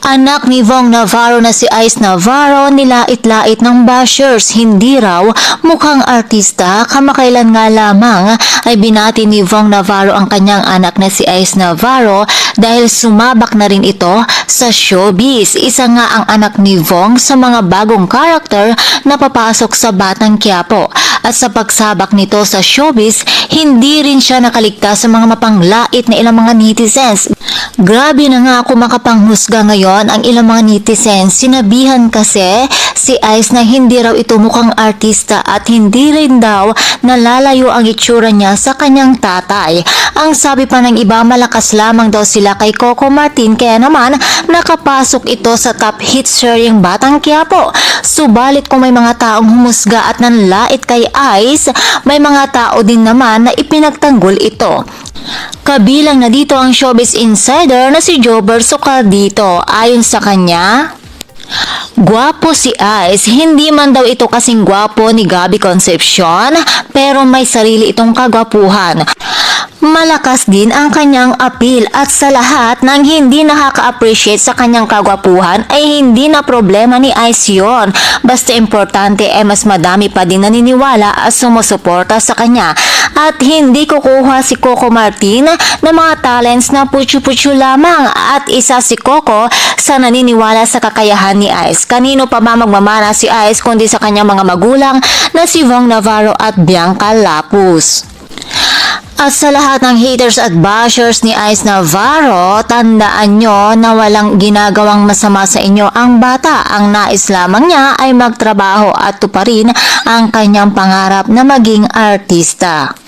Anak ni Vong Navarro na si Ice Navarro nilait-lait ng bashers, hindi raw mukhang artista. Kamakailan nga lamang ay binati ni Vong Navarro ang kanyang anak na si Ice Navarro dahil sumabak na rin ito sa showbiz. Isa nga ang anak ni Vong sa mga bagong karakter na papasok sa Batang Quiapo. At sa pagsabak nito sa showbiz, hindi rin siya nakaligtas sa mga mapanglait na ilang mga netizens. Grabe na nga ako makapanghusga ngayon ang ilang mga netizens. Sinabihan kasi si Ice na hindi raw ito mukhang artista at hindi rin daw nalalayo ang itsura niya sa kanyang tatay. Ang sabi pa ng iba, malakas lamang daw sila kay Coco Martin kaya naman nakapasok ito sa top hit seryeng Batang Quiapo. Subalit kung may mga taong humusga at nanlait kay Ice, may mga tao din naman na ipinagtanggol ito. Kabilang na dito ang showbiz insider na si Jobber Socardito. Ayon sa kanya, gwapo si Ice, hindi man daw ito kasing gwapo ni Gabby Concepcion, pero may sarili itong kagwapuhan. Malakas din ang kanyang appeal at sa lahat ng hindi nakaka-appreciate sa kanyang kagwapuhan ay hindi na problema ni Ice yon. Basta importante ay mas madami pa din naniniwala at sumusuporta sa kanya. At hindi kukuha si Coco Martin ng mga talents na putyo-putyo lamang at isa si Coco sa naniniwala sa kakayahan ni Ice. Kanino pa ba magmamana si Ice kundi sa kanyang mga magulang na si Vong Navarro at Bianca Lapus. At sa lahat ng haters at bashers ni Ice Navarro, tandaan nyo na walang ginagawang masama sa inyo ang bata. Ang nais lamang niya ay magtrabaho at tuparin ang kanyang pangarap na maging artista.